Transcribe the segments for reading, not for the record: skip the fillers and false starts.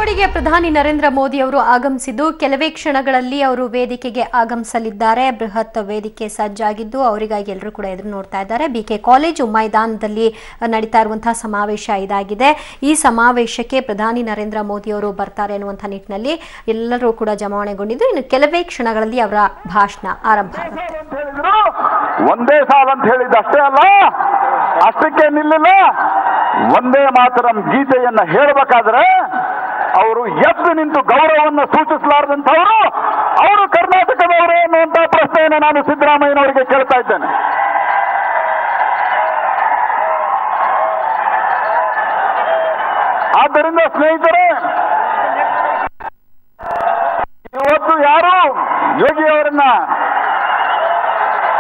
ಚಿಕ್ಕೋಡಿಗೆ ಪ್ರಧಾನಿ ನರೇಂದ್ರ ಮೋದಿ ಅವರು ಆಗಮಿಸಿದ್ದು ಕೆಲವೇ ಕ್ಷಣಗಳಲ್ಲಿ ಅವರು ವೇದಿಕೆಗೆ ಆಗಮಿಸಲಿದ್ದಾರೆ. ಬೃಹತ್ ವೇದಿಕೆ ಸಜ್ಜಾಗಿದ್ದು ಅವರಿಗಾಗಿ ಎಲ್ಲರೂ ಕೂಡ ಎದುರು ನೋಡ್ತಾ ಇದ್ದಾರೆ. ಬಿಕೆ ಕಾಲೇಜು ಮೈದಾನದಲ್ಲಿ ನಡೀತಾ ಇರುವಂತಹ ಸಮಾವೇಶ ಇದಾಗಿದೆ. ಈ ಸಮಾವೇಶಕ್ಕೆ ಪ್ರಧಾನಿ ನರೇಂದ್ರ ಮೋದಿ ಅವರು ಬರ್ತಾರೆ ಅನ್ನುವಂಥ ನಿಟ್ಟಿನಲ್ಲಿ ಎಲ್ಲರೂ ಕೂಡ ಜಮಾವಣೆಗೊಂಡಿದ್ದು ಇನ್ನು ಕೆಲವೇ ಕ್ಷಣಗಳಲ್ಲಿ ಅವರ ಭಾಷಣ ಆರಂಭ ಆಗುತ್ತೆ. ಒಂದೇ ಸಾಲ್ ಅಂತ ಹೇಳಿದ್ದಷ್ಟೇ ಅಲ್ಲ, ಅಷ್ಟಕ್ಕೆ ನಿಲ್ಲಿಲ್ಲ. ಒಂದೇ ಮಾತರಂ ಗೀತೆಯನ್ನ ಹೇಳಬೇಕಾದ್ರೆ ಅವರು ಎದ್ದು ನಿಂತು ಗೌರವವನ್ನು ಸೂಚಿಸಲಾರದಂತವರು ಅವರು ಕರ್ನಾಟಕದವರೇ ಅನ್ನುವಂತ ಪ್ರಶ್ನೆಯನ್ನು ನಾನು ಸಿದ್ದರಾಮಯ್ಯನವರಿಗೆ ಕೇಳ್ತಾ ಇದ್ದೇನೆ. ಆದ್ದರಿಂದ ಸ್ನೇಹಿತರೆ, ಇವತ್ತು ಯಾರು ಯೋಗಿಯವರನ್ನ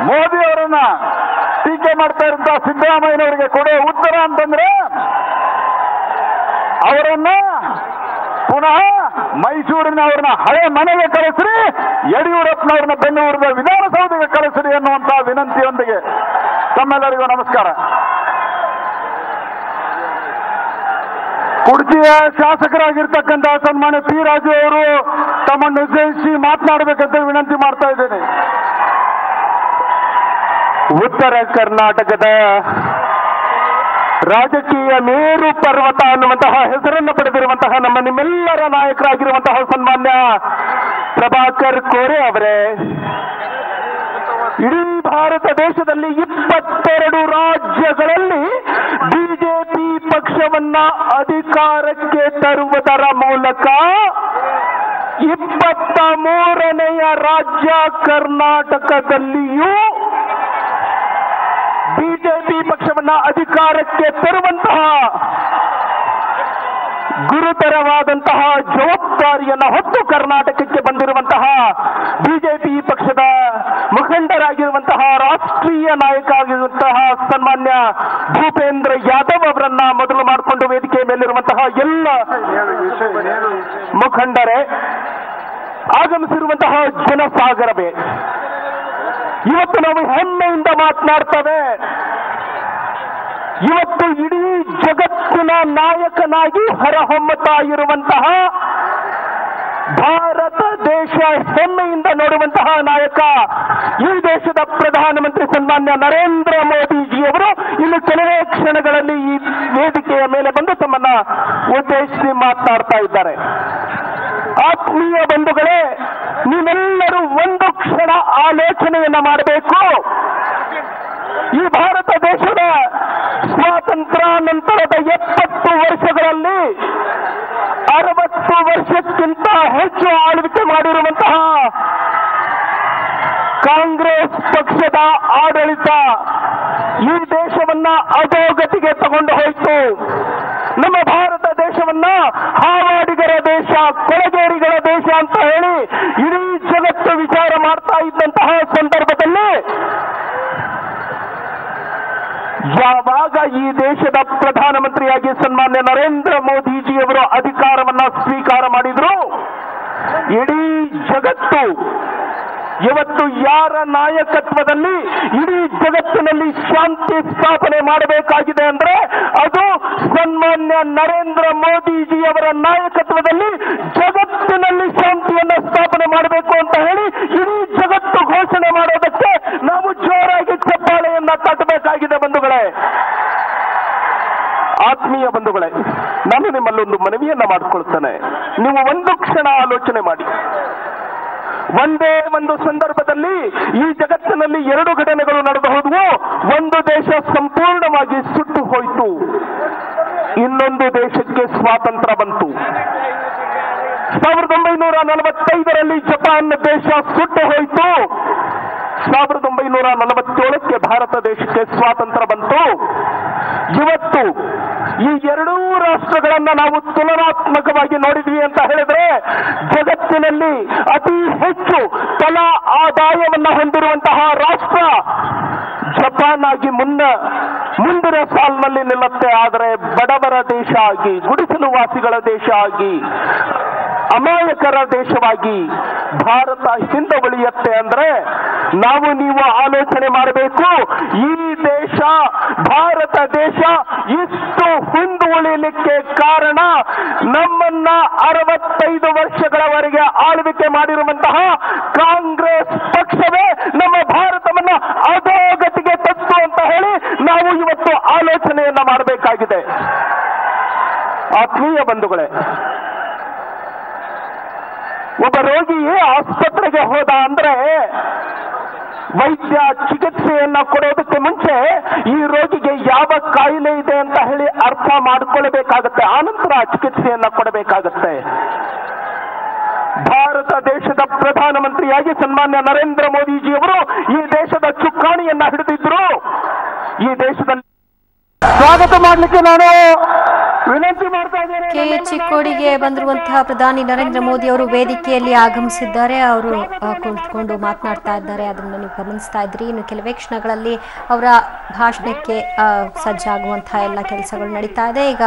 ಮೋದಿ ಅವರನ್ನ ಟೀಕೆ ಮಾಡ್ತಾ ಇರುವಂತಹ ಸಿದ್ದರಾಮಯ್ಯನವರಿಗೆ ಕೊಡೋ ಉತ್ತರ ಅಂತಂದ್ರೆ ಅವರನ್ನ ಪುನಃ ಮೈಸೂರಿನವ್ರನ್ನ ಹಳೆ ಮನೆಗೆ ಕಳಿಸ್ರಿ, ಯಡಿಯೂರಪ್ಪನವ್ರನ್ನ ಬೆಂಗಳೂರಿನ ವಿಧಾನಸೌಧಕ್ಕೆ ಕಳಿಸ್ರಿ ಅನ್ನುವಂತಹ ವಿನಂತಿಯೊಂದಿಗೆ ತಮ್ಮೆಲ್ಲರಿಗೂ ನಮಸ್ಕಾರ. ಕುರ್ಚಿಯ ಶಾಸಕರಾಗಿರ್ತಕ್ಕಂತಹ ಸನ್ಮಾನ್ಯ ಪಿ ರಾಜು ಅವರು ತಮ್ಮನ್ನು ಉದ್ದೇಶಿಸಿ ಮಾತನಾಡಬೇಕಂತ ವಿನಂತಿ ಮಾಡ್ತಾ ಇದ್ದೇನೆ. ಉತ್ತರ ಕರ್ನಾಟಕದ ರಾಜಕೀಯ ಮೇರು ಪರ್ವತ ಅನ್ನುವಂತಹ ಹೆಸರನ್ನು ಪಡೆದಿರುವಂತಹ ನಮ್ಮ ನಿಮ್ಮೆಲ್ಲರ ನಾಯಕರಾಗಿರುವಂತಹ ಸನ್ಮಾನ್ಯ ಪ್ರಭಾಕರ್ ಕೋರೆ ಅವರೇ, ಇಡೀ ಭಾರತ ದೇಶದಲ್ಲಿ 22 ರಾಜ್ಯಗಳಲ್ಲಿ ಬಿಜೆಪಿ ಪಕ್ಷವನ್ನ ಅಧಿಕಾರಕ್ಕೆ ತರುವುದರ ಮೂಲಕ 23ನೆಯ ರಾಜ್ಯ ಕರ್ನಾಟಕದಲ್ಲಿಯೂ ಬಿಜೆಪಿ ಪಕ್ಷವನ್ನ ಅಧಿಕಾರಕ್ಕೆ ತರುವಂತಹ ಗುರುತರವಾದಂತಹ ಜವಾಬ್ದಾರಿಯನ್ನು ಹೊತ್ತು ಕರ್ನಾಟಕಕ್ಕೆ ಬಂದಿರುವಂತಹ ಬಿಜೆಪಿ ಪಕ್ಷದ ಮುಖಂಡರಾಗಿರುವಂತಹ ರಾಷ್ಟ್ರೀಯ ನಾಯಕ ಆಗಿರುವಂತಹ ಸನ್ಮಾನ್ಯ ಭೂಪೇಂದ್ರ ಯಾದವ್ ಅವರನ್ನ ಮೊದಲು ಮಾಡಿಕೊಂಡು ವೇದಿಕೆ ಮೇಲಿರುವಂತಹ ಎಲ್ಲ ಮುಖಂಡರೇ, ಆಗಮಿಸಿರುವಂತಹ ಜನಸಾಗರವೇ, ಇವತ್ತು ನಾವು ಹೆಮ್ಮೆಯಿಂದ ಮಾತನಾಡ್ತೇವೆ. ಇವತ್ತು ಇಡೀ ಜಗತ್ತಿನ ನಾಯಕನಾಗಿ ಹೊರಹೊಮ್ಮುತ್ತಾ ಇರುವಂತಹ ಭಾರತ ದೇಶ ಹೆಮ್ಮೆಯಿಂದ ನೋಡುವಂತಹ ನಾಯಕ ಈ ದೇಶದ ಪ್ರಧಾನಮಂತ್ರಿ ಸನ್ಮಾನ್ಯ ನರೇಂದ್ರ ಮೋದಿಜಿಯವರು ಇನ್ನು ಕೆಲವೇ ಕ್ಷಣಗಳಲ್ಲಿ ಈ ವೇದಿಕೆಯ ಮೇಲೆ ಬಂದು ತಮ್ಮನ್ನ ಉದ್ದೇಶಿಸಿ ಮಾತನಾಡ್ತಾ ಇದ್ದಾರೆ. ಆತ್ಮೀಯ ಬಂಧುಗಳೇ, ನೀವೆಲ್ಲರೂ ಒಂದು ಕ್ಷಣ ಆಲೋಚನೆಯನ್ನ ಮಾಡಬೇಕು. ಈ ಭಾರತ ದೇಶದ ಸ್ವಾತಂತ್ರ್ಯ ನಂತರದ 70 ವರ್ಷಗಳಲ್ಲಿ 60 ವರ್ಷಕ್ಕಿಂತ ಹೆಚ್ಚು ಆಳ್ವಿಕೆ ಮಾಡಿರುವಂತಹ ಕಾಂಗ್ರೆಸ್ ಪಕ್ಷದ ಆಡಳಿತ ಈ ದೇಶವನ್ನ ಅಧೋಗತಿಗೆ ತಗೊಂಡು ಹೋಯಿತು. ನಮ್ಮ ಭಾರತ ದೇಶವನ್ನ ಹಾವಾಡಿಗರ ದೇಶ, ಕೊಳಗೇರಿಗಳ ದೇಶ ಅಂತ ಹೇಳಿ ಇಡೀ ಜಗತ್ತು ವಿಚಾರ ಮಾಡ್ತಾ ಇದ್ದಂತಹ ಸಂದರ್ಭದಲ್ಲಿ ಯಾವಾಗ ಈ ದೇಶದ ಪ್ರಧಾನಮಂತ್ರಿಯಾಗಿ ಸನ್ಮಾನ್ಯ ನರೇಂದ್ರ ಮೋದಿಜಿಯವರು ಅಧಿಕಾರವನ್ನ ಸ್ವೀಕಾರ ಮಾಡಿದ್ರು, ಇಡೀ ಜಗತ್ತು ಇವತ್ತು ಯಾರ ನಾಯಕತ್ವದಲ್ಲಿ ಇಡೀ ಜಗತ್ತಿನಲ್ಲಿ ಶಾಂತಿ ಸ್ಥಾಪನೆ ಮಾಡಬೇಕಾಗಿದೆ ಅಂದ್ರೆ ಅದು ಸನ್ಮಾನ್ಯ ನರೇಂದ್ರ ಮೋದಿಜಿಯವರ ನಾಯಕತ್ವದಲ್ಲಿ ಜಗತ್ತಿನಲ್ಲಿ ಶಾಂತಿಯನ್ನ ಸ್ಥಾಪನೆ ಮಾಡಬೇಕು ಅಂತ ಹೇಳಿ ಇಡೀ ಜಗತ್ತು ಘೋಷಣೆ ಮಾಡೋದಕ್ಕೆ ನಾವು ಜೋರಾಗಿ ಚಪ್ಪಾಳೆಯನ್ನ ತಟ್ಟಬೇಕಾಗಿದೆ. ಬಂಧುಗಳೇ, ಆತ್ಮೀಯ ಬಂಧುಗಳೇ, ನಾನು ನಿಮ್ಮಲ್ಲೊಂದು ಮನವಿಯನ್ನ ಮಾಡಿಕೊಳ್ತೇನೆ. ನೀವು ಒಂದು ಕ್ಷಣ ಆಲೋಚನೆ ಮಾಡಿ. ಒಂದೇ ಒಂದು ಸಂದರ್ಭದಲ್ಲಿ ಈ ಜಗತ್ತಿನಲ್ಲಿ 2 ಘಟನೆಗಳು ನಡೆದು ಹೋದವು. ಒಂದು ದೇಶ ಸಂಪೂರ್ಣವಾಗಿ ಸುಟ್ಟು ಹೋಯಿತು, ಇನ್ನೊಂದು ದೇಶಕ್ಕೆ ಸ್ವಾತಂತ್ರ್ಯ ಬಂತು. 1945ರಲ್ಲಿ ಜಪಾನ್ ದೇಶ ಸುಟ್ಟು ಹೋಯಿತು. 1947ಕ್ಕೆ ಭಾರತ ದೇಶಕ್ಕೆ ಸ್ವಾತಂತ್ರ್ಯ ಬಂತು. ಇವತ್ತು ಈ 2 ರಾಷ್ಟ್ರಗಳನ್ನ ನಾವು ತುಲನಾತ್ಮಕವಾಗಿ ನೋಡಿದ್ವಿ ಅಂತ ಹೇಳಿದ್ರೆ ಜಗತ್ತಿನಲ್ಲಿ ಅತಿ ಹೆಚ್ಚು ತಲಾ ಆದಾಯವನ್ನ ಹೊಂದಿರುವಂತಹ ರಾಷ್ಟ್ರ ಜಪಾನ್ ಆಗಿ ಮುಂದಿನ ಸಾಲಿನಲ್ಲಿ ನಿಲ್ಲುತ್ತೆ. ಆದರೆ ಬಡವರ ದೇಶ ಆಗಿ, ಗುಡಿಸಲು ವಾಸಿಗಳ ದೇಶ ಆಗಿ ಅಮಾಯಕರ ದೇಶವಾಗಿ ಭಾರತ ಹಿಂದೆ ಉಳಿಯುತ್ತೆ ಅಂದ್ರೆ ನಾವು ನೀವು ಆಲೋಚನೆ ಮಾಡಬೇಕು. ಈ ದೇಶ, ಭಾರತ ದೇಶ ಇಷ್ಟು ಹಿಂದೆ ಉಳಿಯಲಿಕ್ಕೆ ಕಾರಣ ನಮ್ಮನ್ನ 65 ವರ್ಷಗಳವರೆಗೆ ಆಳ್ವಿಕೆ ಮಾಡಿರುವಂತಹ ಕಾಂಗ್ರೆಸ್ ಪಕ್ಷವೇ ನಮ್ಮ ಭಾರತವನ್ನ ಅಧೋಗತಿಗೆ ತತ್ತು ಅಂತ ಹೇಳಿ ನಾವು ಇವತ್ತು ಆಲೋಚನೆಯನ್ನ ಮಾಡಬೇಕಾಗಿದೆ. ಆತ್ಮೀಯ ಬಂಧುಗಳೇ, ಒಬ್ಬ ರೋಗಿ ಆಸ್ಪತ್ರೆಗೆ ಹೋದ ಅಂದ್ರೆ ವೈದ್ಯ ಚಿಕಿತ್ಸೆಯನ್ನ ಕೊಡೋದಕ್ಕೆ ಮುಂಚೆ ಈ ರೋಗಿಗೆ ಯಾವ ಕಾಯಿಲೆ ಇದೆ ಅಂತ ಹೇಳಿ ಅರ್ಥ ಮಾಡಿಕೊಳ್ಳಬೇಕಾಗತ್ತೆ, ಆನಂತರ ಚಿಕಿತ್ಸೆಯನ್ನ ಕೊಡಬೇಕಾಗತ್ತೆ. ಭಾರತ ದೇಶದ ಪ್ರಧಾನಮಂತ್ರಿಯಾಗಿ ಸನ್ಮಾನ್ಯ ನರೇಂದ್ರ ಮೋದಿಜಿಯವರು ಈ ದೇಶದ ಚುಕ್ಕಾಣಿಯನ್ನ ಹಿಡಿದಿದ್ರು. ಈ ದೇಶದಲ್ಲಿ ಸ್ವಾಗತ ಮಾಡಲಿಕ್ಕೆ ನಾನು ವಿನಂತಿ ಮಾಡ್ತಾ ಇದ್ದೇನೆ. ಚಿಕ್ಕೋಡಿಗೆ ಬಂದಿರುವಂತಹ ಪ್ರಧಾನಿ ನರೇಂದ್ರ ಮೋದಿ ಅವರು ವೇದಿಕೆಯಲ್ಲಿ ಆಗಮಿಸಿದ್ದಾರೆ. ಅವರು ಕುಳಿತುಕೊಂಡು ಮಾತನಾಡ್ತಾ ಇದ್ದಾರೆ, ಅದನ್ನು ನೀವು ಗಮನಿಸ್ತಾ ಇದ್ರಿ. ಇನ್ನು ಕೆಲವೇ ಕ್ಷಣಗಳಲ್ಲಿ ಅವರ ಭಾಷಣಕ್ಕೆ ಸಜ್ಜಾಗುವಂತಹ ಎಲ್ಲ ಕೆಲಸಗಳು ನಡೀತಾ ಇದೆ. ಈಗ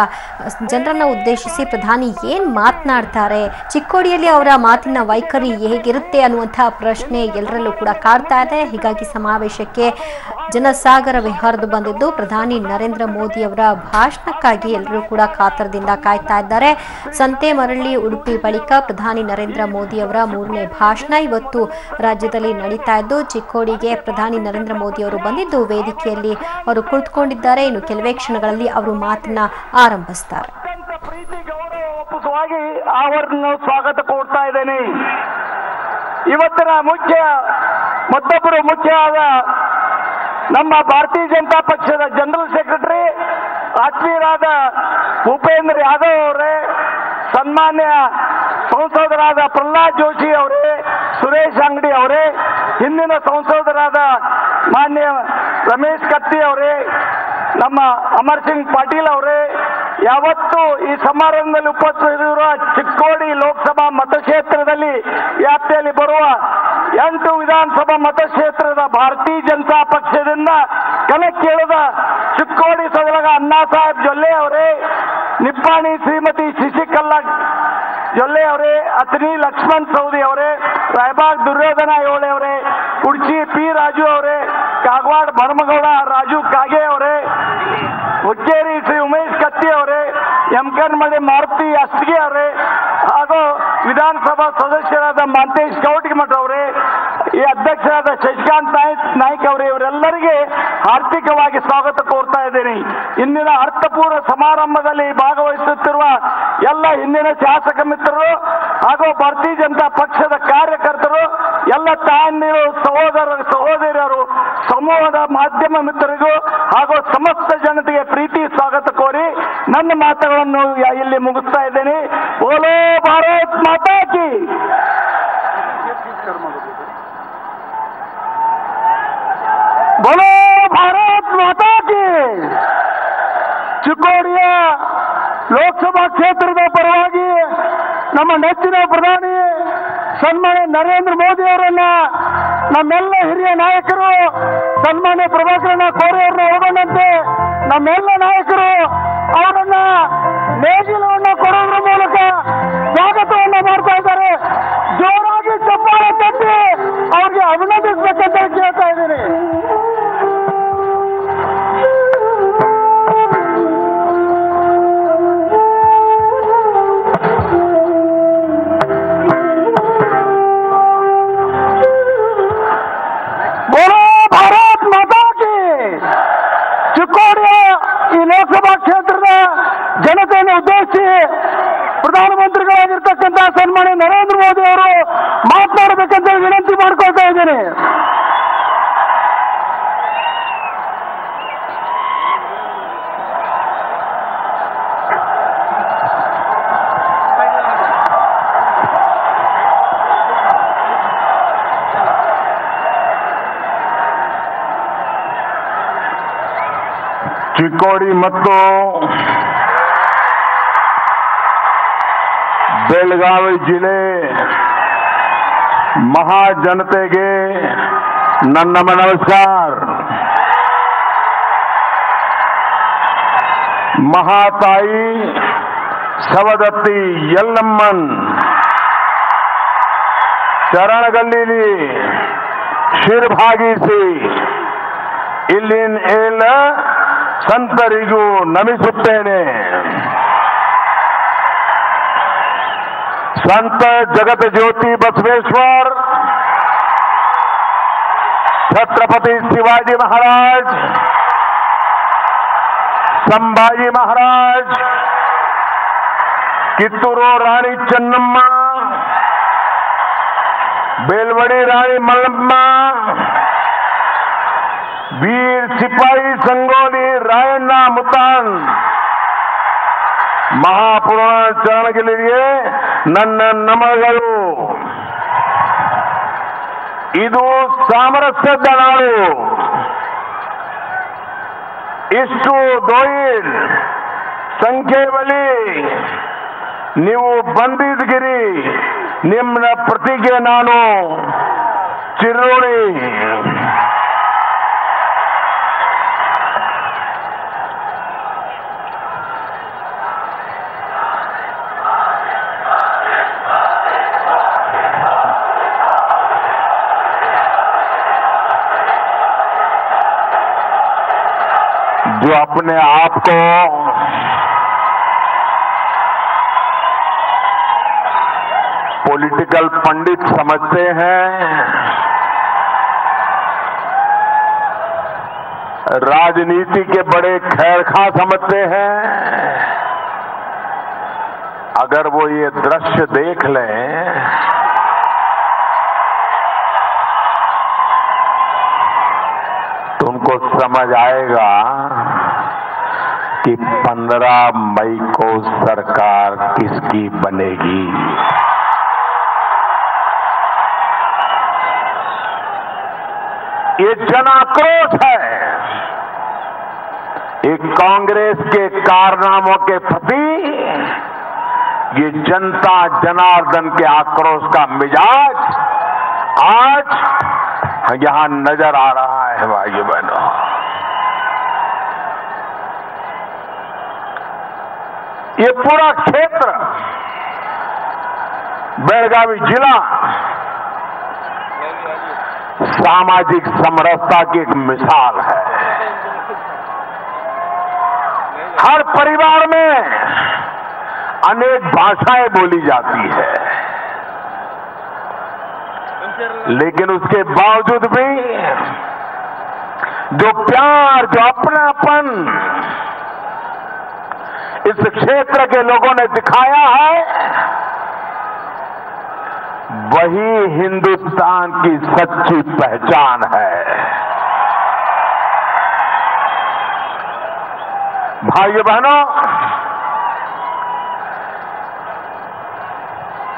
ಜನರನ್ನ ಉದ್ದೇಶಿಸಿ ಪ್ರಧಾನಿ ಏನ್ ಮಾತನಾಡ್ತಾರೆ, ಚಿಕ್ಕೋಡಿಯಲ್ಲಿ ಅವರ ಮಾತಿನ ವೈಖರಿ ಹೇಗಿರುತ್ತೆ ಅನ್ನುವಂತಹ ಪ್ರಶ್ನೆ ಎಲ್ಲರಲ್ಲೂ ಕೂಡ ಕಾಡ್ತಾ ಇದೆ. ಹೀಗಾಗಿ ಸಮಾವೇಶಕ್ಕೆ ಜನಸಾಗರವೇ ಹರಿದು ಬಂದಿದ್ದು ಪ್ರಧಾನಿ ನರೇಂದ್ರ ಮೋದಿ ಅವರ ಭಾಷಣಕ್ಕಾಗಿ ಎಲ್ಲರೂ ಕೂಡ ಕಾತರದಿಂದ ಕಾಯ್ತಾ ಇದ್ದಾರೆ. ಸಂತೆ ಮರಳಿ ಉಡುಪಿ ಬಳಿಕ ಪ್ರಧಾನಿ ನರೇಂದ್ರ ಮೋದಿ ಅವರ 3ನೇ ಭಾಷಣ ಇವತ್ತು ರಾಜ್ಯದಲ್ಲಿ ನಡೀತಾ ಇದ್ದು, ಚಿಕ್ಕೋಡಿಗೆ ಪ್ರಧಾನಿ ನರೇಂದ್ರ ಮೋದಿ ಅವರು ಬಂದಿದ್ದು ವೇದಿಕೆಯಲ್ಲಿ ಅವರು ಕುಳಿತುಕೊಂಡಿದ್ದಾರೆ. ಇನ್ನು ಕೆಲವೇ ಕ್ಷಣಗಳಲ್ಲಿ ಅವರು ಮಾತನ್ನ ಆರಂಭಿಸ್ತಾರೆ. ಪ್ರೀತಿ ಗೌರವ ಒಪ್ಪಿಸುವಾಗಿ ಅವರನ್ನು ಸ್ವಾಗತ ಕೊಡ್ತಾ ಇದ್ದೇನೆ. ಇವತ್ತಿನ ಮತ್ತೊಬ್ಬರು ಮುಖ್ಯ ಆದ ನಮ್ಮ ಭಾರತೀಯ ಜನತಾ ಪಕ್ಷದ ಜನರಲ್ ಸೆಕ್ರೆಟರಿ ಆತ್ಮೀಯರಾದ ಭೂಪೇಂದ್ರ ಯಾದವ್ ಅವರೇ, ಸನ್ಮಾನ್ಯ ಸಂಸದರಾದ ಪ್ರಹ್ಲಾದ್ ಜೋಶಿ ಅವರೇ, ಸುರೇಶ್ ಅಂಗಡಿ ಅವರೇ, ಹಿಂದಿನ ಸಂಸದರಾದ ಮಾನ್ಯ ರಮೇಶ್ ಕತ್ತಿ ಅವರೇ, ನಮ್ಮ ಅಮರ್ ಸಿಂಗ್ ಪಾಟೀಲ್ ಅವರೇ, ಯಾವತ್ತು ಈ ಸಮಾರಂಭದಲ್ಲಿ ಉಪಸ್ಥಿತರಿರುವ ಚಿಕ್ಕೋಡಿ ಲೋಕಸಭಾ ಮತಕ್ಷೇತ್ರದಲ್ಲಿ ವ್ಯಾಪ್ತಿಯಲ್ಲಿ ಬರುವ 8 ವಿಧಾನಸಭಾ ಮತಕ್ಷೇತ್ರದ ಭಾರತೀಯ ಜನತಾ ಪಕ್ಷದಿಂದ ಕಣಕ್ಕಿಳಿದ ಚಿಕ್ಕೋಡಿ ಸದಲಗ ಅಣ್ಣಾ ಸಾಹೇಬ್ ಜೊಲ್ಲೆ ಅವರೇ, ನಿಪ್ಪಾಣಿ ಶ್ರೀಮತಿ ಶಶಿಕಲಾ ಜೊಲ್ಲೆ ಅವರೇ, ಅತನಿ ಲಕ್ಷ್ಮಣ್ ಸೌದಿ ಅವರೇ, ರಾಯಬಾಗ್ ದುರ್ಯೋಧನ ಯೋಳೆ ಅವರೇ, ಕುಡ್ಚಿ ಪಿ ರಾಜು ಅವರೇ, ಕಾಗವಾಡ ಭರಮಗೌಡ ರಾಜು ಕಾಗೆ ಅವರೇ, ಹುಕ್ಕೇರಿ ಶ್ರೀ ಉಮೇಶ್ ಕತ್ತಿ ಅವರೇ, ಯಮಕನ್ಮಡಿ ಮಾರುತಿ ಅಸ್ತಿಗೆ ಅವರೇ, ಹಾಗೂ ವಿಧಾನಸಭಾ ಸದಸ್ಯರಾದ ಮಾಂತೇಶ್ ಗೌಟಿಮಠ ಅವರೇ, ಈ ಅಧ್ಯಕ್ಷರಾದ ಶಶಿಕಾಂತ್ ನಾಯ್ಕ್ ಅವರೇ, ಇವರೆಲ್ಲರಿಗೆ ಆರ್ಥಿಕವಾಗಿ ಸ್ವಾಗತ ಕೋರ್ತಾ ಇದ್ದೇನೆ. ಇಂದಿನ ಅರ್ಥಪೂರ್ಣ ಸಮಾರಂಭದಲ್ಲಿ ಭಾಗವಹಿಸುತ್ತಿರುವ ಎಲ್ಲ ಹಿಂದಿನ ಶಾಸಕ ಮಿತ್ರರು ಹಾಗೂ ಭಾರತೀಯ ಜನತಾ ಪಕ್ಷದ ಕಾರ್ಯಕರ್ತರು, ಎಲ್ಲ ತಾಯಂದಿರು, ಸಹೋದರಿಯರು, ಸಮೂಹದ ಮಾಧ್ಯಮ ಮಿತ್ರರಿಗೂ ಹಾಗೂ ಸಮಸ್ತ ಜನತೆಗೆ ಪ್ರೀತಿ ಸ್ವಾಗತ ಕೋರಿ ನನ್ನ ಮಾತುಗಳನ್ನು ಇಲ್ಲಿ ಮುಗಿಸ್ತಾ ಇದ್ದೇನೆ. ಬೋಲೋ ಭಾರತ್ ಮಾತಾ ಕಿ. ಬೋಲೋ ಭಾರತ್ ಮಾತಾ ಕಿ. ಚಿಕ್ಕೋಡಿಯ ಲೋಕಸಭಾ ಕ್ಷೇತ್ರದ ಪರವಾಗಿ ನಮ್ಮ ನೆಚ್ಚಿನ ಪ್ರಧಾನಿ ಸನ್ಮಾನ್ಯ ನರೇಂದ್ರ ಮೋದಿ ಅವರನ್ನ, ನಮ್ಮೆಲ್ಲ ಹಿರಿಯ ನಾಯಕರು ಸನ್ಮಾನ್ಯ ಪ್ರಭಾಕರಣ್ಣ ಕೋರೆ ಅವರನ್ನ ಒಳಗೊಂಡಂತೆ ನಮ್ಮೆಲ್ಲ ನಾಯಕರು ಅವರನ್ನ ನೇಗಿಲವನ್ನ ಕೊಡೋದ್ರ ಮೂಲಕ ಸ್ವಾಗತವನ್ನ ಮಾಡ್ತಾ ಇದ್ದಾರೆ. ಜೋರಾಗಿ ಚಪ್ಪಾಳೆ ತಟ್ಟಿ ಅವ್ರಿಗೆ ಅಭಿನಂದಿಸಬೇಕಂತ ಕೇಳ್ತಾ ಇದ್ದೀನಿ. ಚಿಕ್ಕೋಡಿಯ ಈ ಲೋಕಸಭಾ ಕ್ಷೇತ್ರದ ಜನತೆಯನ್ನು ಉದ್ದೇಶಿಸಿ ಪ್ರಧಾನಮಂತ್ರಿಗಳಾಗಿರ್ತಕ್ಕಂಥ ಸನ್ಮಾನ್ಯ ನರೇಂದ್ರ ಮೋದಿ ಅವರು ಮಾತನಾಡಬೇಕಂತ ವಿನಂತಿ ಮಾಡ್ಕೊಳ್ತಾ ಇದ್ದೇನೆ. ಚಿಕ್ಕೋಡಿ ಮತ್ತು ಬೆಳಗಾವಿ ಜಿಲ್ಲೆ ಮಹಾಜನತೆಗೆ ನನ್ನ ನಮಸ್ಕಾರ. ಮಹಾತಾಯಿ ಸವದತ್ತಿ ಯಲ್ಲಮ್ಮನ್ ಶರಣಗಲ್ಲಿಲಿ ಶಿರಭಾಗಿಸಿ ಇಲ್ಲಿನ ಎಲ್ಲ ಸಂತರಿಗೂ ನಮಿಸುತ್ತೇನೆ. संत जगत ज्योति बसवेश्वर, छत्रपति शिवाजी महाराज, संभाजी महाराज, कित्तूरू रानी चन्नम्मा, बेलवड़ी रानी मल्लम्मा, वीर सिपाही संगोली रायण्ಣ मुतान महापुराण ಚರಣಗಳಿಗೆ ನನ್ನ ನಮನಗಳು. ಇದು ಸಾಮರಸ್ಯದ ನಾಡು. ಇಷ್ಟು ದೋಯಿಲ್ ಸಂಖ್ಯೆಯಲ್ಲಿ ನೀವು ಬಂದಿದ್ಗಿರಿ. ನಿಮ್ಮ ಪ್ರತಿಗೆ ನಾನು ಚಿರೋಣಿ. जो अपने आप को पॉलिटिकल पंडित समझते हैं, राजनीति के बड़े खैरखा समझते हैं, अगर वो ये दृश्य देख लें तो उनको समझ आएगा कि 15 मई को सरकार किसकी बनेगी. ये जन आक्रोश है. एक कांग्रेस के कारनामों के प्रति ये जनता जनार्दन के आक्रोश का मिजाज आज यहां नजर आ रहा है. भाइयों बहनों, ये पूरा क्षेत्र बेलगावी जिला सामाजिक समरसता की एक मिसाल है. हर परिवार में अनेक भाषाएं बोली जाती है, लेकिन उसके बावजूद भी जो प्यार, जो अपनापन इस क्षेत्र के लोगों ने दिखाया है, वही हिंदुस्तान की सच्ची पहचान है. भाइयों बहनों,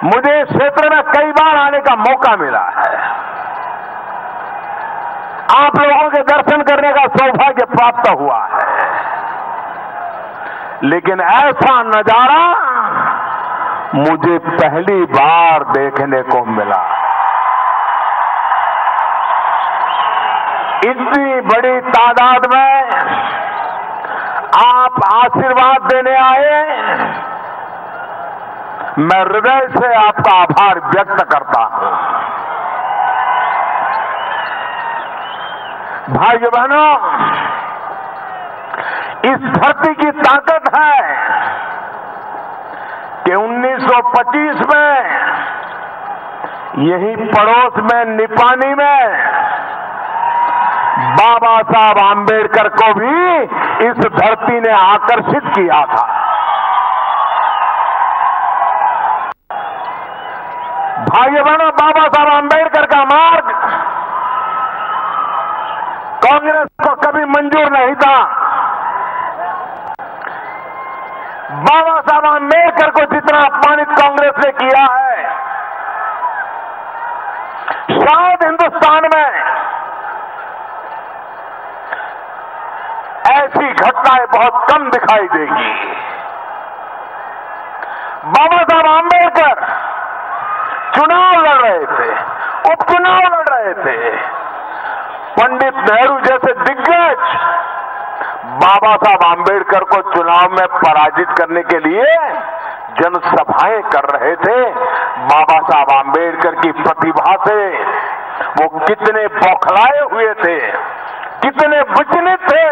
मुझे इस क्षेत्र में कई बार आने का मौका मिला है. आप लोगों के दर्शन करने का सौभाग्य प्राप्त हुआ है, लेकिन ऐसा नजारा मुझे पहली बार देखने को मिला. इतनी बड़ी तादाद में आप आशीर्वाद देने आए, मैं हृदय से आपका आभार व्यक्त करता हूं. भाइयों बहनों, इस धरती की ताकत है कि 1925 में यही पड़ोस में निपानी में बाबा साहब आंबेडकर को भी इस धरती ने आकर्षित किया था. भाइयों बहनों, बाबा साहब आंबेडकर का मार्ग कांग्रेस को कभी मंजूर नहीं था. बाबा साहब आंबेडकर को जितना अपमानित कांग्रेस ने किया है, शायद हिंदुस्तान में ऐसी घटनाएं बहुत कम दिखाई देगी. बाबा साहब आंबेडकर चुनाव लड़ रहे थे, उपचुनाव लड़ रहे थे. पंडित नेहरू जैसे दिग्गज बाबा साहब आंबेडकर को चुनाव में पराजित करने के लिए जनसभाएं कर रहे थे, बाबा साहब आंबेडकर की प्रतिभा से वो कितने बौखलाए हुए थे, कितने विचलित थे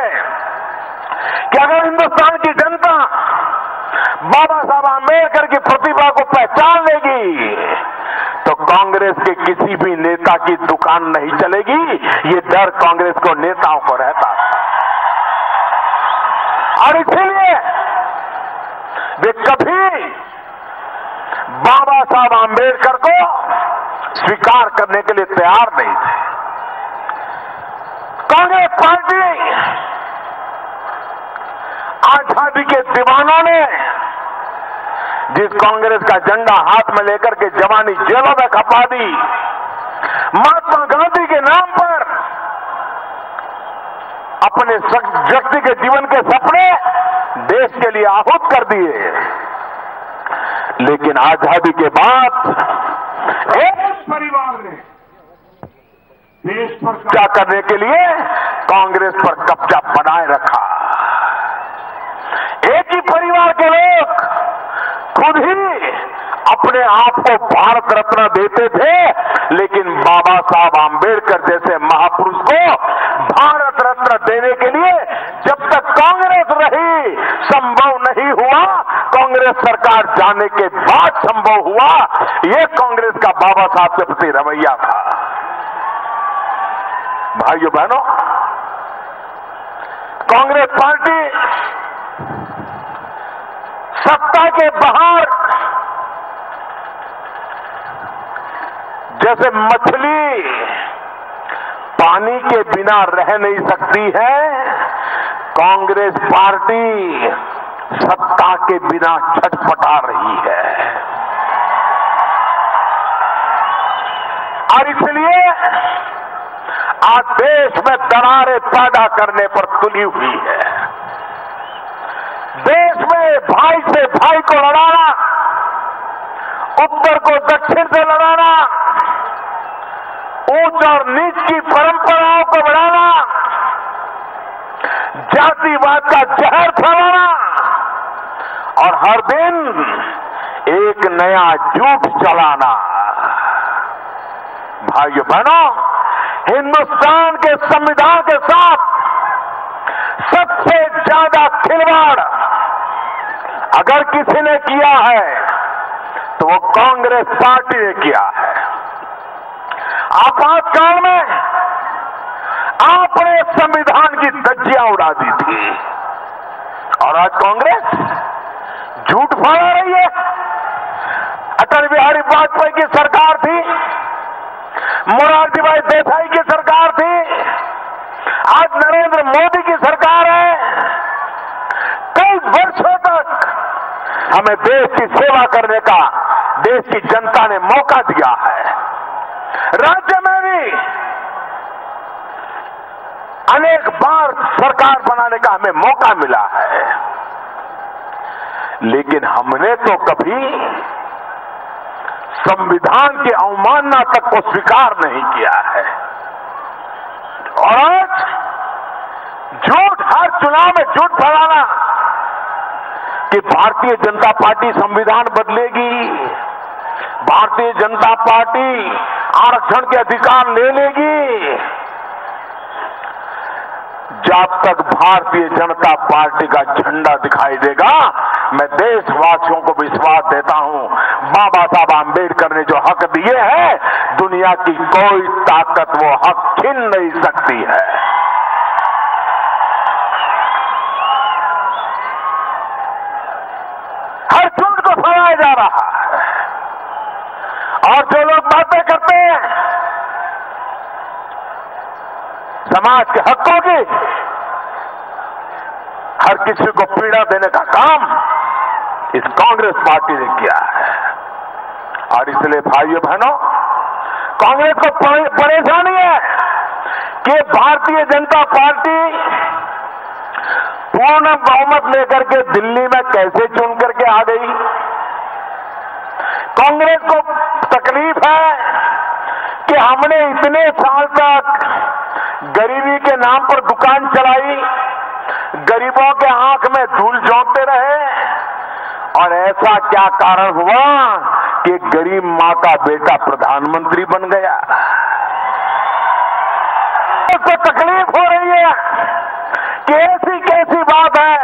कि अगर हिंदुस्तान की जनता बाबा साहब आंबेडकर की प्रतिभा को पहचान लेगी तो कांग्रेस के किसी भी नेता की दुकान नहीं चलेगी। ये डर कांग्रेस को, नेताओं को रहता था और इसीलिए वे कभी बाबा साहब आंबेडकर को स्वीकार करने के लिए तैयार नहीं थे। कांग्रेस पार्टी आजादी के दीवानों ने जिस कांग्रेस का झंडा हाथ में लेकर के जवानी जेलों में खपा दी, महात्मा गांधी के नाम पर अपने व्यक्ति के जीवन के सपने देश के लिए आहूत कर दिए, लेकिन आजादी के बाद एक परिवार ने देश पर कब्जा करने के लिए कांग्रेस पर कब्जा बनाए रखा। एक ही परिवार के लोग खुद ही अपने आप को भारत रत्न देते थे, लेकिन बाबा साहब आंबेडकर जैसे महापुरुष को भारत रत्न देने के लिए जब तक कांग्रेस रही संभव नहीं हुआ। कांग्रेस सरकार जाने के बाद संभव हुआ। यह कांग्रेस का बाबा साहब के प्रति रवैया था। भाइयों बहनों, कांग्रेस पार्टी सत्ता के बाहर जैसे मछली पानी के बिना रह नहीं सकती है, कांग्रेस पार्टी सत्ता के बिना छटपटा रही है। और इसलिए आज देश में दरारें पैदा करने पर तुली हुई है। देश में भाई से भाई को लड़ाना, उत्तर को दक्षिण से लड़ाना, ऊंच और नीच की परंपराओं को बढ़ाना, जातिवाद का जहर फैलाना और हर दिन एक नया झूठ चलाना। भाइयों बहनों, हिंदुस्तान के संविधान के साथ सबसे ज्यादा खिलवाड़ अगर किसी ने किया है तो वो कांग्रेस पार्टी ने किया है। आपातकाल में आपने संविधान की धज्जियां उड़ा दी थी और आज कांग्रेस झूठ फैला रही है। अटल बिहारी वाजपेयी की सरकार थी, मोरारजी भाई देसाई की सरकार थी, आज नरेंद्र मोदी की सरकार है। कई वर्षों तक हमें देश की सेवा करने का देश की जनता ने मौका दिया है। राज्य में भी अनेक बार सरकार बनाने का हमें मौका मिला है, लेकिन हमने तो कभी संविधान की अवमानना तक को स्वीकार नहीं किया है। और आज झूठ, हर चुनाव में झूठ फैलाना कि भारतीय जनता पार्टी संविधान बदलेगी, भारतीय जनता पार्टी आरक्षण के अधिकार ले लेगी। जब तक भारतीय जनता पार्टी का झंडा दिखाई देगा, मैं देशवासियों को विश्वास देता हूं, बाबा साहब आंबेडकर ने जो हक दिए हैं, दुनिया की कोई ताकत वो हक छीन नहीं सकती है। हर झूठ को फैलाया जा रहा है और जो लोग बातें करते हैं समाज के हकों की, हर किसी को पीड़ा देने का काम इस कांग्रेस पार्टी ने किया है। और इसलिए भाइयों बहनों, कांग्रेस को परेशानी है कि भारतीय जनता पार्टी पूर्ण बहुमत लेकर के दिल्ली में कैसे चुन करके आ गई। कांग्रेस को तकलीफ है कि हमने इतने साल तक गरीबी के नाम पर दुकान चलाई, गरीबों के आंख में धूल झोंकते रहे और ऐसा क्या कारण हुआ कि गरीब मां का बेटा प्रधानमंत्री बन गया। उसको तकलीफ हो रही है कि ऐसी कैसी बात है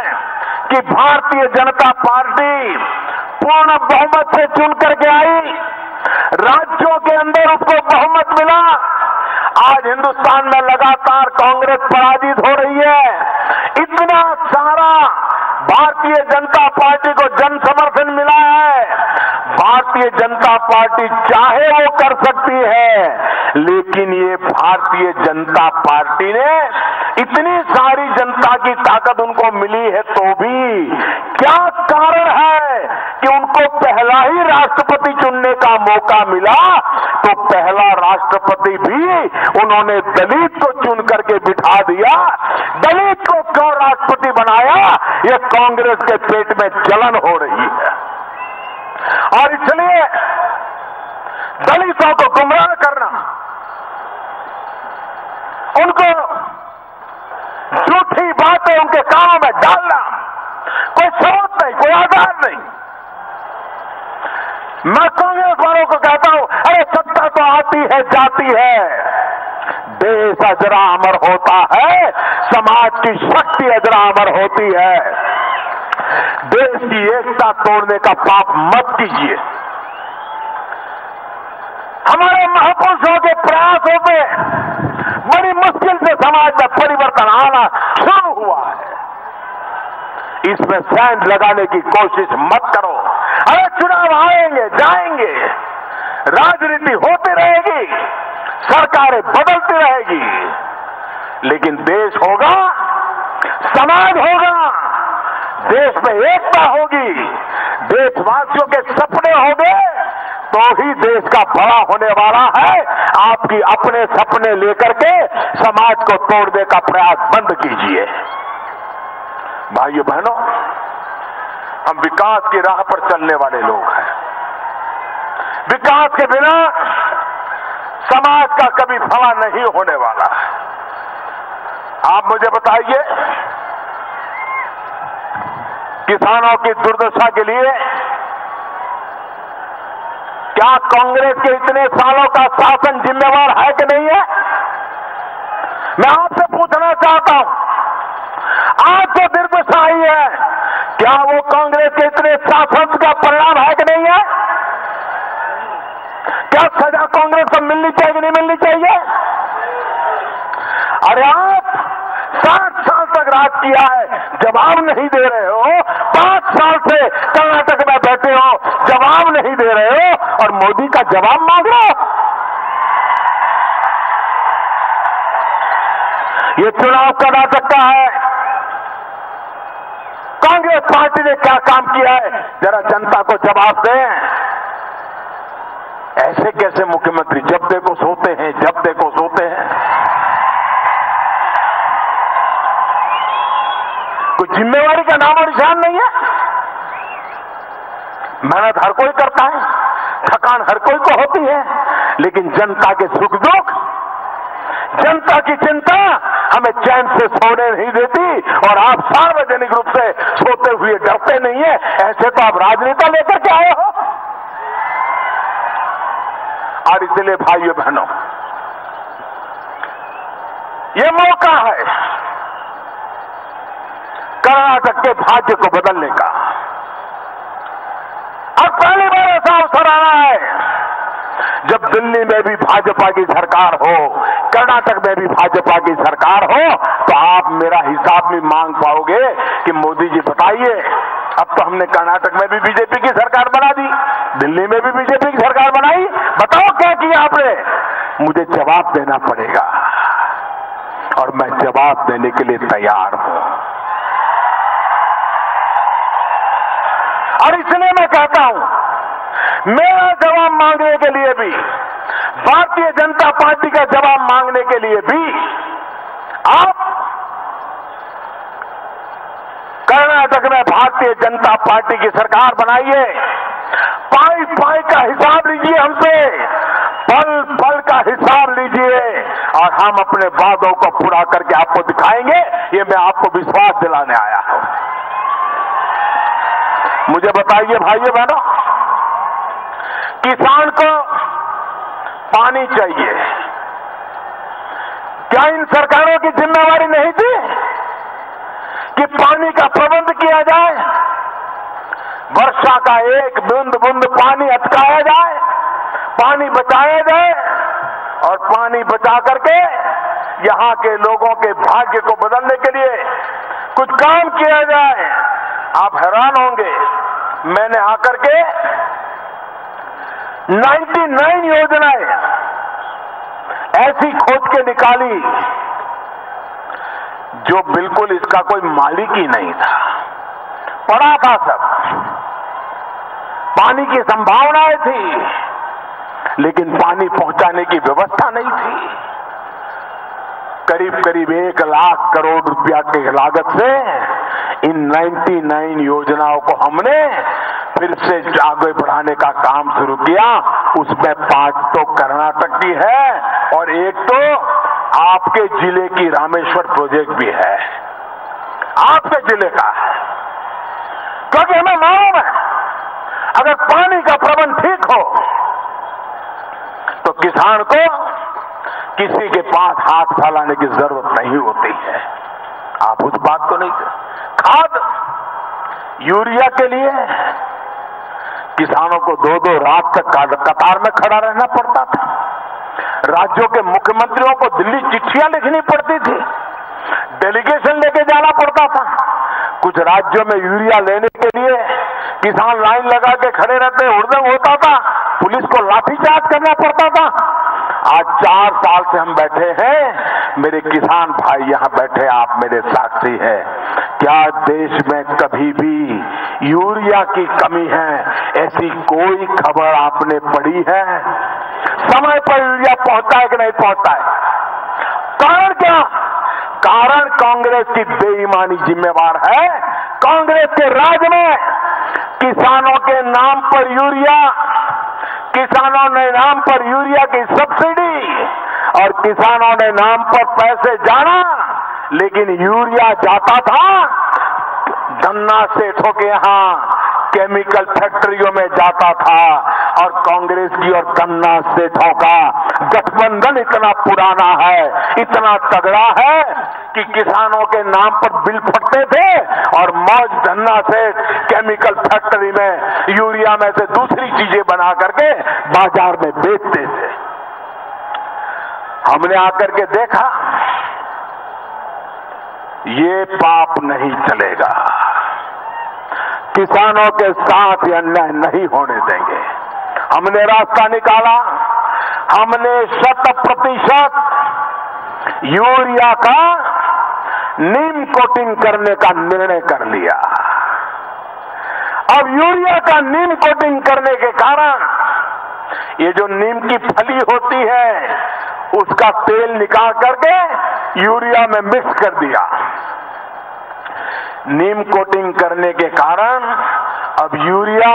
कि भारतीय जनता पार्टी पूर्ण बहुमत से चुन करके आई, राज्यों के अंदर उसको बहुमत मिला। आज हिंदुस्तान में लगातार कांग्रेस पराजित हो रही है। इतना सारा भारतीय जनता पार्टी को जन समर्थन मिला है। भारतीय जनता पार्टी चाहे वो कर सकती है, लेकिन ये भारतीय जनता पार्टी ने इतनी सारी जनता की ताकत उनको मिली है तो भी क्या कारण है कि उनको पहला ही राष्ट्रपति चुनने का मौका मिला तो पहला राष्ट्रपति भी उन्होंने दलित को चुन करके बिठा दिया। दलित को क्यों राष्ट्रपति बनाया, ये कांग्रेस के पेट में जलन हो रही है और इसलिए दलितों को गुमराह करना, उनको झूठी बातें उनके कानों में डालना, कोई स्रोत नहीं, कोई आधार नहीं। मैं कांग्रेस वालों को कहता हूं, अरे सत्ता तो आती है जाती है, देश अजरा अमर होता है, समाज की शक्ति अजरा अमर होती है। देश की एकता तोड़ने का पाप मत कीजिए। हमारे महापुरुषों के प्रयासों पे बड़ी मुश्किल से समाज में परिवर्तन आना शुरू हुआ है। इसमें सैंड लगाने की कोशिश मत करो। अरे चुनाव आएंगे जाएंगे, राजनीति होती रहेगी, सरकारें बदलती रहेगी, लेकिन देश होगा, समाज होगा, देश में एकता होगी, देशवासियों के सपने होंगे तो ही देश का बड़ा होने वाला है। आपकी अपने सपने लेकर के समाज को तोड़ने का प्रयास बंद कीजिए। भाइयों बहनों, हम विकास की राह पर चलने वाले लोग हैं। विकास के बिना समाज का कभी भला नहीं होने वाला। आप मुझे बताइए, किसानों की दुर्दशा के लिए क्या कांग्रेस के इतने सालों का शासन जिम्मेवार है कि नहीं है? मैं आपसे पूछना चाहता हूं, आज जो दुर्दशा आई है, क्या वो कांग्रेस के इतने शासन का परिणाम है कि नहीं है? क्या सजा कांग्रेस को मिलनी चाहिए कि नहीं मिलनी चाहिए? अरे आप 60 साल तक राज किया है, जवाब नहीं दे रहे हो। 5 साल से कर्नाटक में बैठे हो, जवाब नहीं दे रहे हो और मोदी का जवाब मांग रहे हो। ये चुनाव कर्नाटक का है, कांग्रेस पार्टी ने क्या काम किया है, जरा जनता को जवाब दें। ऐसे कैसे मुख्यमंत्री जब देखो सोते हैं, जब देखो सोते हैं? कोई जिम्मेवारी का नाम और निशान नहीं है। मेहनत हर कोई करता है, थकान हर कोई को होती है, लेकिन जनता के सुख दुख, जनता की चिंता हमें चैन से सोने नहीं देती और आप सार्वजनिक रूप से सोते हुए डरते नहीं है। ऐसे तो आप राजनेता लेकर के आए हो। और इसलिए भाइयों बहनों, ये मौका है कर्नाटक के भाग्य को बदलने का। और पहली बार ऐसा अवसर आना है जब दिल्ली में भी भाजपा की सरकार हो, कर्नाटक में भी भाजपा की सरकार हो, तो आप मेरा हिसाब भी मांग पाओगे कि मोदी जी बताइए, अब तो हमने कर्नाटक में भी बीजेपी की सरकार बना दी, दिल्ली में भी बीजेपी की सरकार बनाई, बताओ क्या किया आपने? मुझे जवाब देना पड़ेगा और मैं जवाब देने के लिए तैयार हूं। और इसलिए मैं कहता हूं, मेरा जवाब मांगने के लिए भी, भारतीय जनता पार्टी का जवाब मांगने के लिए भी आप कर्नाटक में भारतीय जनता पार्टी की सरकार बनाइए। पाई पाई का हिसाब लीजिए हमसे, पल पल का हिसाब लीजिए और हम अपने वादों को पूरा करके आपको दिखाएंगे। ये मैं आपको विश्वास दिलाने आया हूं। मुझे बताइए भाइयों बहनों, किसान को पानी चाहिए, क्या इन सरकारों की जिम्मेवारी नहीं थी कि पानी का प्रबंध किया जाए, वर्षा का एक बूंद बूंद पानी अटकाया जाए, पानी बचाया जाए और पानी बचा करके यहां के लोगों के भाग्य को बदलने के लिए कुछ काम किया जाए। आप हैरान होंगे, मैंने आकर के 99 योजनाएं ऐसी खोज के निकाली जो बिल्कुल इसका कोई मालिक ही नहीं था, पड़ा था सब, पानी की संभावनाएं थी लेकिन पानी पहुंचाने की व्यवस्था नहीं थी। करीब करीब 1 लाख करोड़ रुपया की लागत से इन 99 योजनाओं को हमने फिर से आगे बढ़ाने का काम शुरू किया। उसमें 5 तो कर्नाटक की है और 1 तो आपके जिले की रामेश्वर प्रोजेक्ट भी है, आपके जिले का है। क्योंकि हमें मालूम है अगर पानी का प्रबंध ठीक हो तो किसान को किसी के पास हाथ फैलाने की जरूरत नहीं होती है। आप उस बात को नहीं, खाद यूरिया के लिए किसानों को 2-2 रात तक कतार में खड़ा रहना पड़ता था, राज्यों के मुख्यमंत्रियों को दिल्ली चिट्ठियां लिखनी पड़ती थी, डेलीगेशन लेके जाना पड़ता था। कुछ राज्यों में यूरिया लेने के लिए किसान लाइन लगा के खड़े रहते, हुड़दंग होता था, पुलिस को लाठीचार्ज करना पड़ता था। आज 4 साल से हम बैठे हैं, मेरे किसान भाई यहां बैठे, आप मेरे साथी हैं। क्या देश में कभी भी यूरिया की कमी है, ऐसी कोई खबर आपने पढ़ी है? समय पर यूरिया पहुंचता है कि नहीं पहुंचता है? कारण क्या? कारण कांग्रेस की बेईमानी जिम्मेवार है। कांग्रेस के राज में किसानों के नाम पर यूरिया, किसानों ने नाम पर यूरिया की सब्सिडी और किसानों ने नाम पर पैसे जाना, लेकिन यूरिया जाता था गन्ना सेठों के यहां केमिकल फैक्ट्रियों में जाता था। और कांग्रेस की और गन्ना सेठों का गठबंधन इतना पुराना है, इतना तगड़ा है कि किसानों के नाम पर बिल फटते थे और मौज गन्ना सेठ केमिकल फैक्ट्री में यूरिया में से दूसरी चीजें बना करके बाजार में बेचते थे। हमने आकर के देखा ये पाप नहीं चलेगा, किसानों के साथ ये अन्याय नहीं होने देंगे। हमने रास्ता निकाला, हमने 100% यूरिया का नीम कोटिंग करने का निर्णय कर लिया। अब यूरिया का नीम कोटिंग करने के कारण ये जो नीम की फली होती है उसका तेल निकाल करके यूरिया में मिक्स कर दिया। नीम कोटिंग करने के कारण अब यूरिया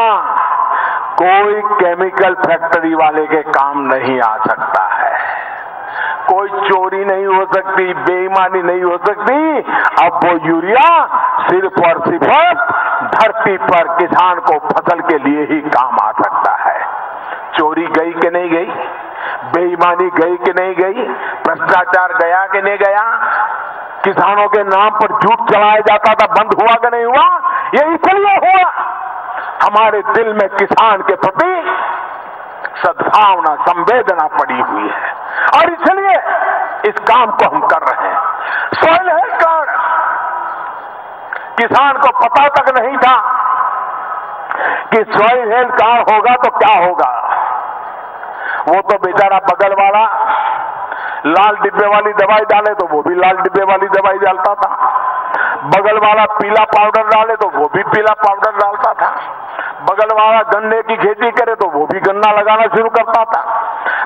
कोई केमिकल फैक्ट्री वाले के काम नहीं आ सकता है, कोई चोरी नहीं हो सकती, बेईमानी नहीं हो सकती। अब वो यूरिया सिर्फ और सिर्फ धरती पर किसान को फसल के लिए ही काम आ सकता है। चोरी गई कि नहीं गई, बेईमानी गई कि नहीं गई, भ्रष्टाचार गया कि नहीं गया, किसानों के नाम पर झूठ चलाया जाता था बंद हुआ कि नहीं हुआ? ये इसलिए हुआ हमारे दिल में किसान के प्रति सद्भावना, संवेदना पड़ी हुई है और इसलिए इस काम को हम कर रहे हैं। सॉइल हेल्थ कार्ड किसान को पता तक नहीं था कि सॉइल हेल्थ कार्ड होगा तो क्या होगा। वो तो बेचारा बगल वाला लाल डिब्बे वाली दवाई डाले तो वो भी लाल डिब्बे वाली दवाई डालता था, बगल वाला पीला पाउडर डाले तो वो भी पीला पाउडर डालता था, बगल वाला गन्ने की खेती करे तो वो भी गन्ना लगाना शुरू करता था,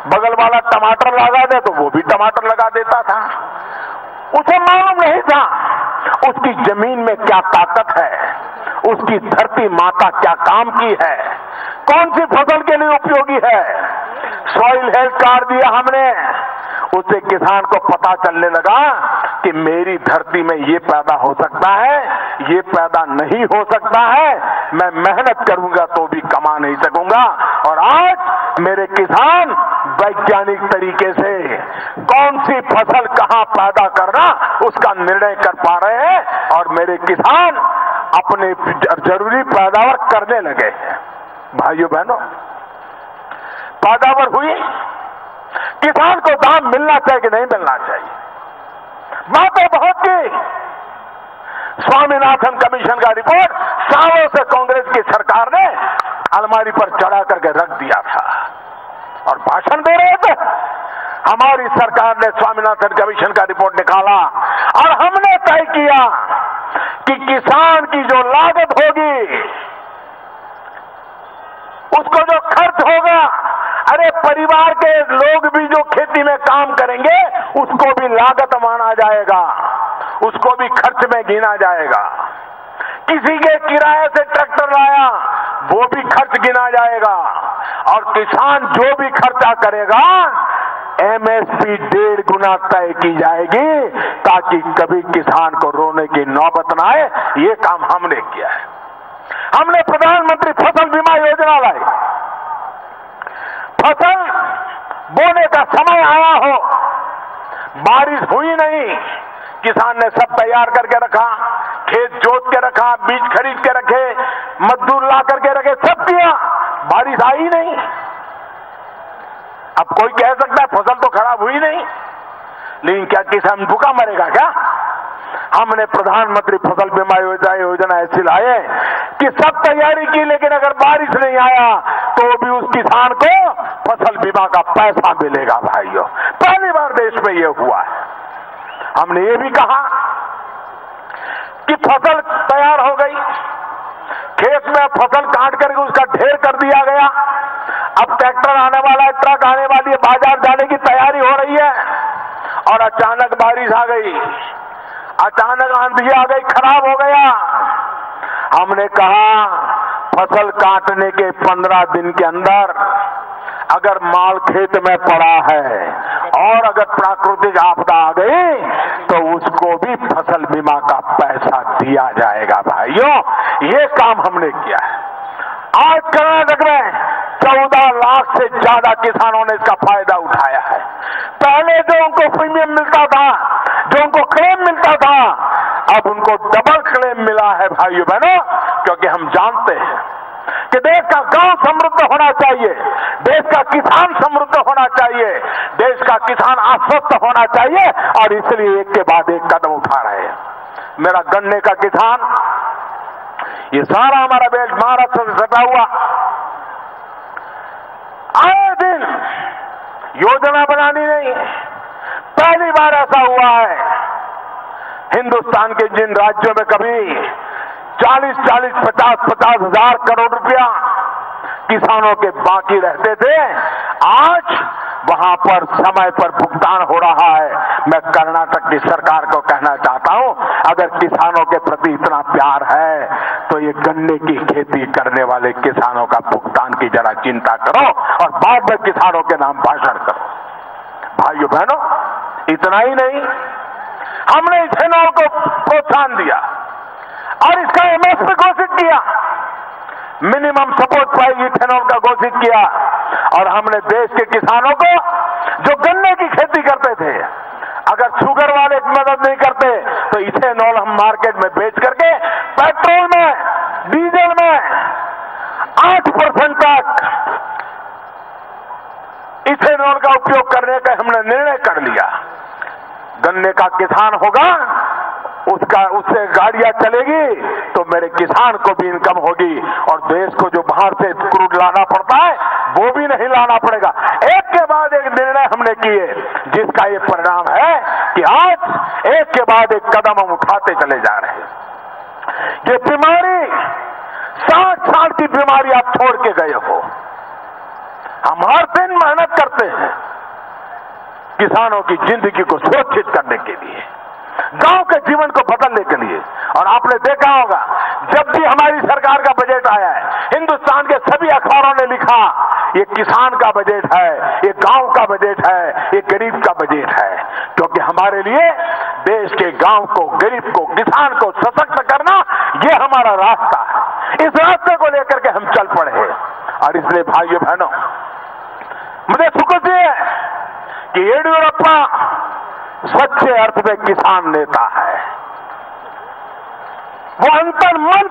बगल वाला टमाटर लगा दे तो वो भी टमाटर लगा देता था। उसे मालूम नहीं था उसकी जमीन में क्या ताकत है, उसकी धरती माता क्या काम की है, कौन सी फसल के लिए उपयोगी है। सॉइल हेल्थ कार्ड दिया हमने, उससे किसान को पता चलने लगा कि मेरी धरती में ये पैदा हो सकता है, ये पैदा नहीं हो सकता है, मैं मेहनत करूंगा तो भी कमा नहीं सकूंगा। और आज मेरे किसान वैज्ञानिक तरीके से कौन सी फसल कहां पैदा करना उसका निर्णय कर पा रहे हैं और मेरे किसान अपने जरूरी पैदावार करने लगे हैं। भाइयों बहनों, पैदावार हुई, किसान को दाम मिलना चाहिए कि नहीं मिलना चाहिए? बातें बहुत की। स्वामीनाथन कमीशन का रिपोर्ट सालों से कांग्रेस की सरकार ने अलमारी पर चढ़ा करके रख दिया था और भाषण दे रहे थे। हमारी सरकार ने स्वामीनाथन कमीशन का रिपोर्ट निकाला और हमने तय किया कि किसान की जो लागत होगी, उसको जो खर्च होगा, अरे परिवार के लोग भी जो खेती में काम करेंगे उसको भी लागत माना जाएगा, उसको भी खर्च में गिना जाएगा। किसी के किराए से ट्रैक्टर लाया वो भी खर्च गिना जाएगा और किसान जो भी खर्चा करेगा एमएसपी 1.5 गुना तय की जाएगी ताकि कभी किसान को रोने की नौबत ना आए। ये काम हमने किया है। हमने प्रधानमंत्री फसल बीमा योजना लाई। फसल बोने का समय आया हो, बारिश हुई नहीं, किसान ने सब तैयार करके रखा, खेत जोत के रखा, बीज खरीद के रखे, मजदूर ला करके रखे, सब किया, बारिश आई नहीं। अब कोई कह सकता है फसल तो खराब हुई नहीं, लेकिन क्या किसान भूखा मरेगा क्या? हमने प्रधानमंत्री फसल बीमा योजना ऐसी लाए कि सब तैयारी की, लेकिन अगर बारिश नहीं आया तो भी उस किसान को फसल बीमा का पैसा मिलेगा। भाइयों, पहली बार देश में यह हुआ है। हमने ये भी कहा कि फसल तैयार हो गई, खेत में फसल काट करके उसका ढेर कर दिया गया, अब ट्रैक्टर आने वाला है, ट्रक आने वाली है, बाजार जाने की तैयारी हो रही है और अचानक बारिश आ गई, अचानक आंधी आ गई, खराब हो गया। हमने कहा फसल काटने के 15 दिन के अंदर अगर माल खेत में पड़ा है और अगर प्राकृतिक आपदा आ गई तो उसको भी फसल बीमा का पैसा दिया जाएगा। भाइयों, ये काम हमने किया है। आज कर्नाटक में 14 लाख से ज्यादा किसानों ने इसका फायदा उठाया है। पहले जो उनको प्रीमियम मिलता था, जो उनको क्लेम मिलता था, अब उनको डबल क्लेम मिला है। भाइयों बहनों, क्योंकि हम जानते हैं कि देश का गांव समृद्ध होना चाहिए, देश का किसान समृद्ध होना चाहिए, देश का किसान आश्वस्त होना चाहिए और इसलिए एक के बाद एक कदम उठा रहे हैं। मेरा गन्ने का किसान, ये सारा हमारा बेल्ट महाराष्ट्र से सटा हुआ, आए दिन योजना बनानी नहीं, पहली बार ऐसा हुआ है हिंदुस्तान के जिन राज्यों में कभी 40-40, 50-50 हजार करोड़ रुपया किसानों के बाकी रहते थे, आज वहां पर समय पर भुगतान हो रहा है। मैं कर्नाटक की सरकार को कहना चाहता हूं, अगर किसानों के प्रति इतना प्यार है तो ये गन्ने की खेती करने वाले किसानों का भुगतान की जरा चिंता करो और बाद में किसानों के नाम भाषण करो। भाइयों बहनों, इतना ही नहीं, हमने इथेनॉल को प्रोत्साहन दिया और इसका एमएसपी घोषित किया, मिनिमम सपोर्ट प्राइस इथेनॉल का घोषित किया और हमने देश के किसानों को जो गन्ने की खेती करते थे, अगर शुगर वाले मदद नहीं करते तो इथेनॉल हम मार्केट में बेच करके पेट्रोल में, डीजल में 8% तक इथेनॉल का उपयोग करने का हमने निर्णय कर लिया। गन्ने का किसान होगा, उससे गाड़ियां चलेगी तो मेरे किसान को भी इनकम होगी और देश को जो बाहर से क्रूड लाना पड़ता है वो भी नहीं लाना पड़ेगा। एक के बाद एक निर्णय हमने किए, जिसका ये परिणाम है कि आज एक के बाद एक कदम हम उठाते चले जा रहे हैं। ये बीमारी 60 साल की बीमारी आप छोड़ के गए हो। हम हर दिन मेहनत करते हैं किसानों की जिंदगी को सुरक्षित करने के लिए, गांव के जीवन को बदलने के लिए। और आपने देखा होगा जब भी हमारी सरकार का बजट आया है, हिंदुस्तान के सभी अखबारों ने लिखा ये किसान का बजट है, ये गांव का बजट है, ये गरीब का बजट है। क्योंकि हमारे लिए देश के गांव को, गरीब को, किसान को सशक्त करना ये हमारा रास्ता है। इस रास्ते को लेकर के हम चल पड़े हैं। और इसलिए भाइयों बहनों, मुझे सुख है कि येडियुरप्पा सच्चे अर्थ में किसान नेता है। वो अंतर्मन